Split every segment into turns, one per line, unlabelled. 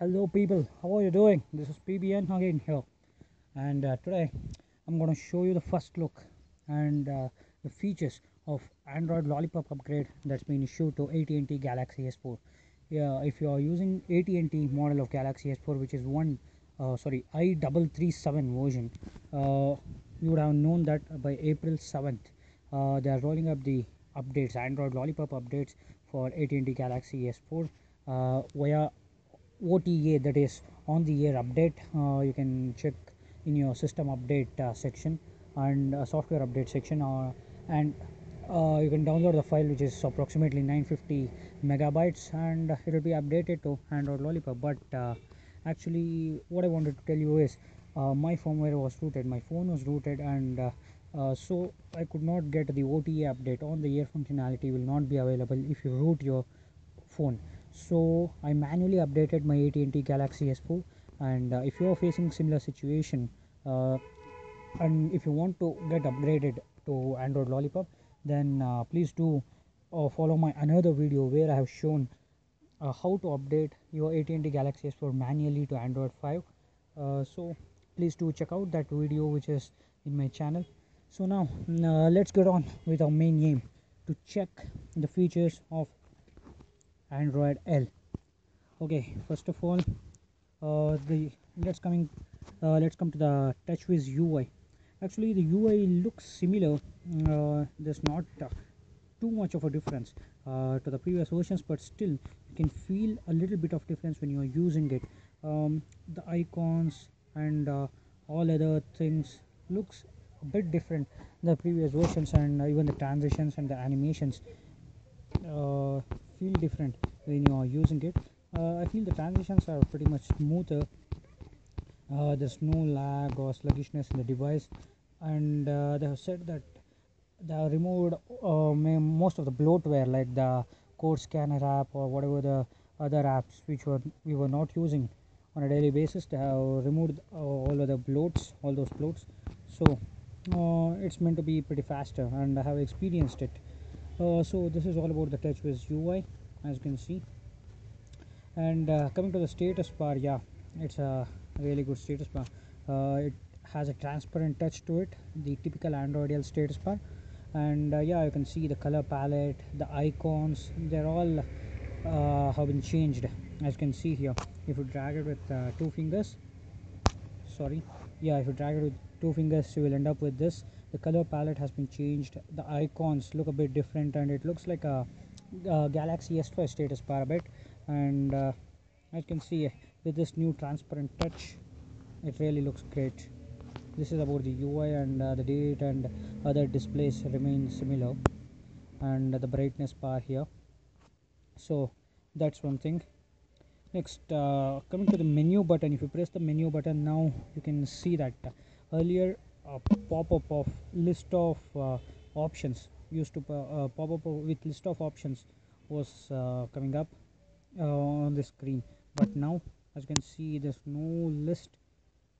Hello people, how are you doing? This is PBN again here, and today I'm going to show you the first look and the features of Android Lollipop upgrade that's been issued to AT&T Galaxy S4. Yeah, if you are using AT&T model of Galaxy S4, which is I337 version, you would have known that by April 7th, they are rolling up the updates, Android Lollipop updates for AT&T Galaxy S4 via OTA, that is on the air update. You can check in your system update section and software update section, and you can download the file, which is approximately 950 megabytes, and it will be updated to Android Lollipop. But actually, what I wanted to tell you is my firmware was rooted, my phone was rooted, and so I could not get the OTA update. On the air functionality will not be available if you root your phone. So I manually updated my AT&T Galaxy S4, and if you are facing similar situation, and if you want to get upgraded to Android Lollipop, then please do follow my another video where I have shown how to update your AT&T Galaxy S4 manually to Android 5. So please do check out that video, which is in my channel. So now let's get on with our main aim, to check the features of Android L. Okay, first of all, the let's come to the TouchWiz UI. Actually, the UI looks similar. There's not too much of a difference to the previous versions, but still you can feel a little bit of difference when you are using it. The icons and all other things looks a bit different than the previous versions, and even the transitions and the animations uh, feel different when you are using it. I feel the transitions are pretty much smoother. There's no lag or sluggishness in the device, and they have said that they have removed most of the bloatware, like the code scanner app or whatever the other apps which we were not using on a daily basis. They have removed all of the bloats, all those bloats. So it's meant to be pretty faster, and I have experienced it. So this is all about the TouchWiz UI, as you can see. And coming to the status bar, yeah, it's a really good status bar. It has a transparent touch to it, the typical Android L status bar. And yeah, you can see the color palette, the icons, they're all have been changed, as you can see here. If you drag it with two fingers, sorry, yeah, if you drag it with two fingers, you will end up with this. The color palette has been changed, the icons look a bit different, and it looks like a Galaxy S5 status bar a bit. And as you can see, with this new transparent touch, it really looks great. This is about the UI, and the date and other displays remain similar, and the brightness bar here. So that's one thing. Next, coming to the menu button, if you press the menu button now, you can see that earlier a pop-up of list of options used to pop up with list of options was coming up on the screen, but now, as you can see, there's no list.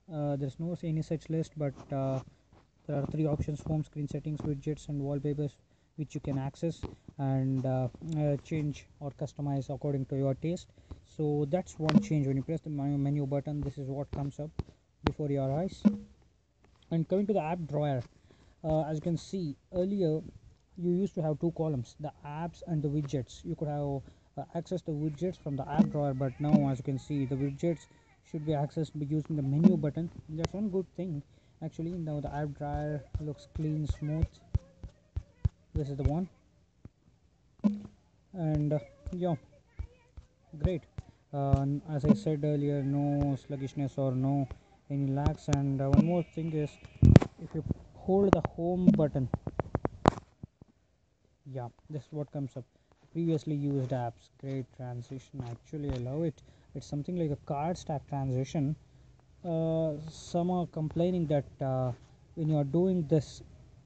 There's no any such list, but there are three options: home screen, settings, widgets, and wallpapers, which you can access and change or customize according to your taste. So that's one change. When you press the menu button, this is what comes up before your eyes. And coming to the app drawer, as you can see, earlier you used to have two columns, the apps and the widgets. You could have access the widgets from the app drawer, but now, as you can see, the widgets should be accessed by using the menu button. That's one good thing. Actually, now the app drawer looks clean, smooth. This is the one. And yeah, great. As I said earlier, no sluggishness or no any lags. And one more thing is, if you hold the home button, yeah, this is what comes up: previously used apps. Great transition, actually I love it. It's something like a card stack transition. Some are complaining that when you are doing this,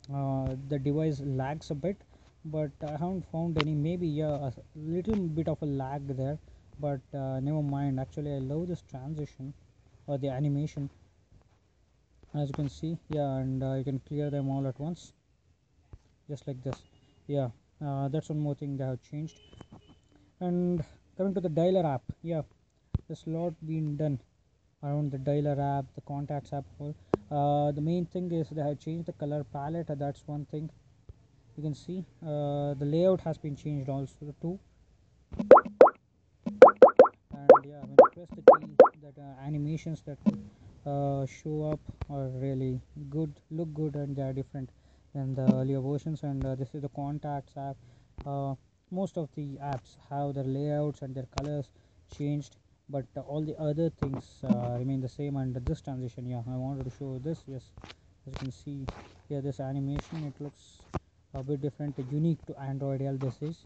the device lags a bit, but I haven't found any. Maybe, yeah, a little bit of a lag there, but never mind. Actually, I love this transition or the animation, as you can see. Yeah, and you can clear them all at once, just like this. Yeah, that's one more thing they have changed. And coming to the dialer app, yeah, there's a lot been done around the dialer app, the contacts app. The main thing is they have changed the color palette. That's one thing you can see. The layout has been changed also too. And yeah, when you press the key, that animations that show up are really good, look good, and they are different than the earlier versions. And this is the contacts app. Most of the apps have their layouts and their colors changed, but all the other things remain the same. And this transition, yeah, I wanted to show this. Yes, as you can see here, this animation, it looks a bit different, unique to Android L. This is,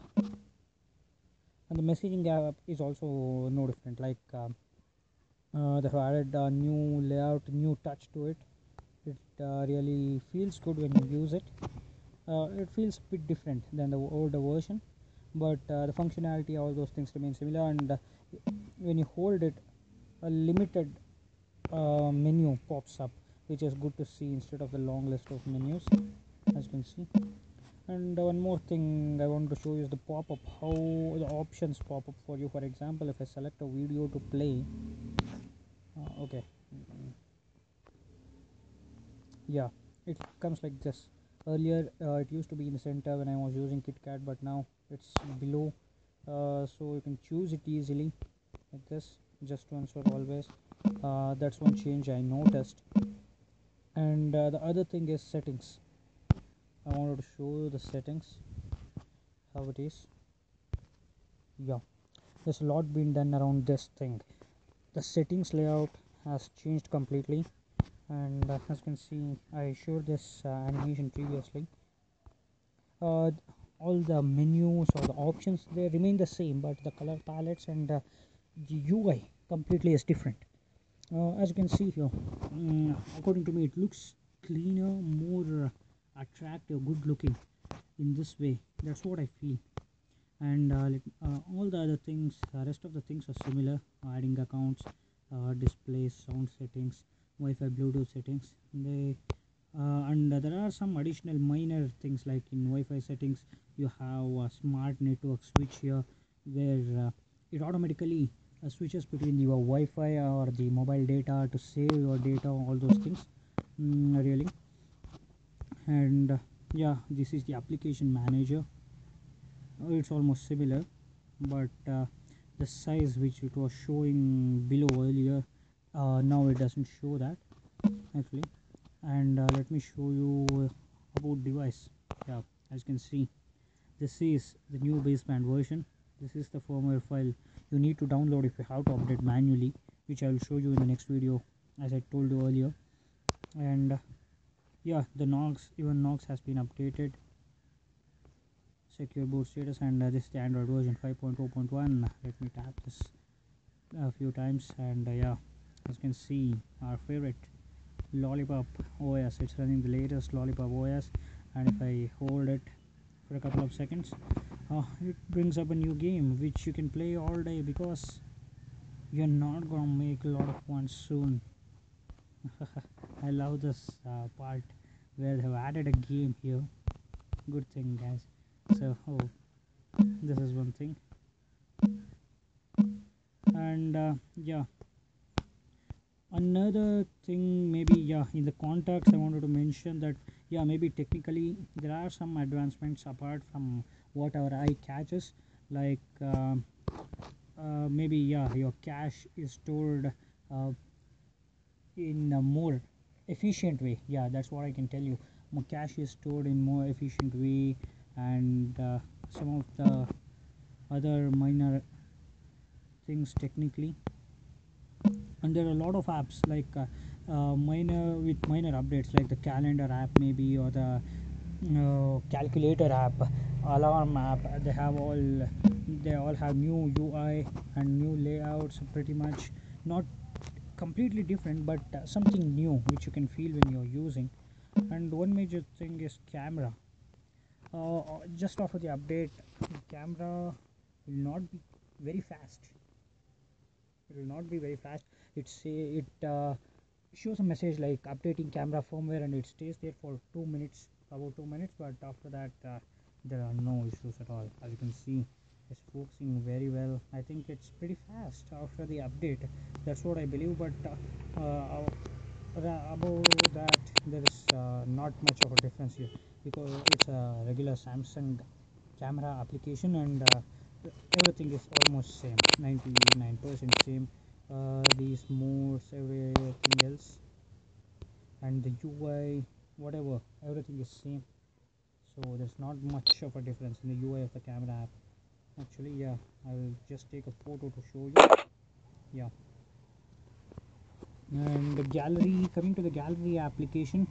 and the messaging app is also no different. Like they have added a new layout, new touch to it. It really feels good when you use it. It feels a bit different than the older version, but the functionality, all those things remain similar. And when you hold it, a limited menu pops up, which is good to see instead of the long list of menus, as you can see. And one more thing I want to show you is the pop-up, how the options pop up for you. For example, if I select a video to play, okay, yeah, it comes like this. Earlier it used to be in the center when I was using KitKat, but now it's below, so you can choose it easily like this, just once or always. That's one change I noticed. And the other thing is settings. I wanted to show you the settings, how it is. Yeah, there's a lot been done around this thing. The settings layout has changed completely, and as you can see, I showed this animation previously. uh, all the menus or the options, they remain the same, but the color palettes and the UI completely is different. As you can see here, according to me, it looks cleaner, more attractive, good looking in this way. That's what I feel. And all the other things, rest of the things are similar. Adding accounts, displays, sound settings, Wi-Fi, Bluetooth settings. And there are some additional minor things, like in Wi-Fi settings you have a smart network switch here, where it automatically switches between your Wi-Fi or the mobile data to save your data, all those things. Really. And yeah, this is the application manager. It's almost similar, but the size which it was showing below earlier, now it doesn't show that actually. And let me show you about device. Yeah, as you can see, this is the new baseband version. This is the firmware file you need to download if you have to update manually, which I will show you in the next video, as I told you earlier. And yeah, the Knox, even Knox has been updated, secure boot status. And this is the Android version 5.0.1. Let me tap this a few times, and yeah, as you can see, our favorite Lollipop OS, it's running the latest Lollipop OS. And if I hold it for a couple of seconds, it brings up a new game which you can play all day, because you're not gonna make a lot of ones soon. I love this part where they've added a game here. Good thing, guys. So this is one thing. And yeah, another thing, maybe, yeah, in the contacts I wanted to mention that, yeah, maybe technically there are some advancements apart from what our eye catches. Like maybe, yeah, your cache is stored in a more efficient way. Yeah, that's what I can tell you. More cache is stored in more efficient way. And some of the other minor things technically. And there are a lot of apps, like minor updates, like the calendar app maybe, or the calculator app, alarm app. They all have new UI and new layouts, pretty much. Not completely different, but something new which you can feel when you're using. And one major thing is camera. Just after the update, the camera will not be very fast. It will not be very fast. It shows a message like updating camera firmware, and it stays there for 2 minutes, about 2 minutes. But after that, there are no issues at all, as you can see. It's focusing very well. I think it's pretty fast after the update. That's what I believe. But above that, there is not much of a difference here because it's a regular Samsung camera application, and everything is almost same, 99% same. These modes, everything else, and the UI, whatever, everything is same. So there's not much of a difference in the UI of the camera app. Actually, yeah, I will just take a photo to show you. Yeah, and the gallery. Coming to the gallery application,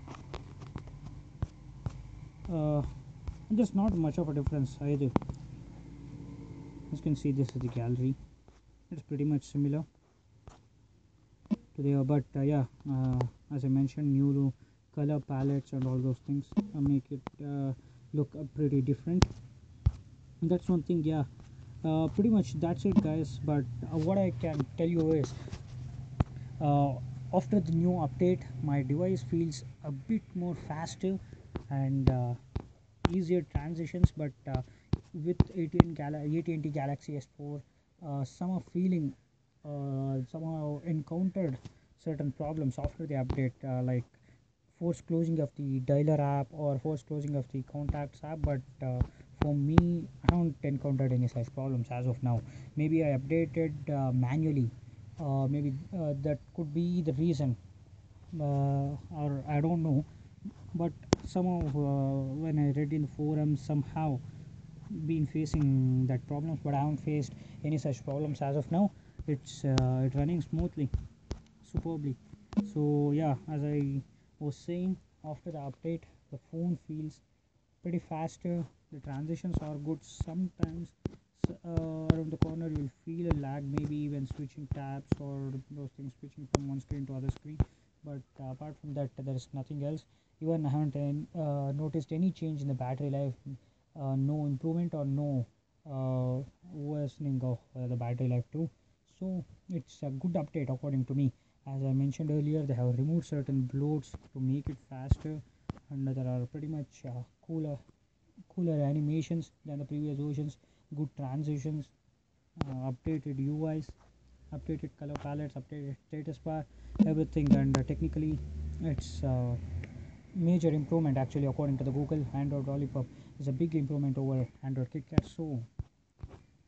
uh, there's not much of a difference either. As you can see, this is the gallery. It's pretty much similar to the but yeah, as I mentioned, new color palettes and all those things make it look pretty different. And that's one thing. Yeah, pretty much that's it, guys. But what I can tell you is, uh, after the new update, my device feels a bit more faster and easier transitions. But with AT&T Galaxy S4, some feeling somehow encountered certain problems after the update, like forced closing of the dialer app or forced closing of the contacts app. But for me, I haven't encountered any such problems as of now. Maybe I updated manually. Maybe that could be the reason, or I don't know. But somehow, when I read in the forum, somehow been facing that problems, but I haven't faced any such problems as of now. It's running smoothly, superbly. So yeah, as I was saying, after the update, the phone feels pretty faster. The transitions are good. Sometimes around the corner you will feel a lag, maybe when switching tabs or those things, switching from one screen to other screen. But apart from that, there is nothing else. Even I haven't noticed any change in the battery life. No improvement or no worsening of the battery life too. So it's a good update according to me. As I mentioned earlier, they have removed certain bloats to make it faster, and there are pretty much cooler animations than the previous versions, good transitions, updated UIs, updated color palettes, updated status bar, everything. And technically, it's major improvement actually according to the Google. Android Lollipop is a big improvement over Android KitKat. So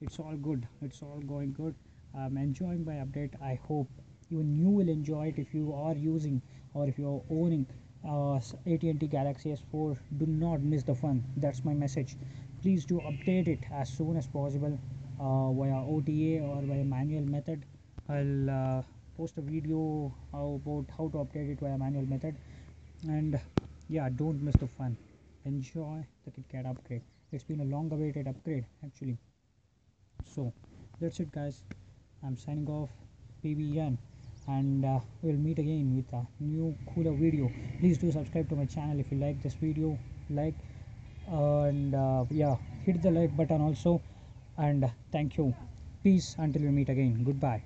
it's all good, it's all going good. I'm enjoying my update. I hope even you will enjoy it if you are using or if you are owning AT&T Galaxy S4. Do not miss the fun. That's my message. Please do update it as soon as possible, via OTA or via manual method. I'll post a video about how to update it via manual method. And yeah, don't miss the fun. Enjoy the KitKat upgrade. It's been a long awaited upgrade actually. So that's it, guys. I'm signing off, PBN, and we'll meet again with a new cooler video. Please do subscribe to my channel if you like this video. Like, and yeah, hit the like button also. And thank you. Peace until we meet again. Goodbye.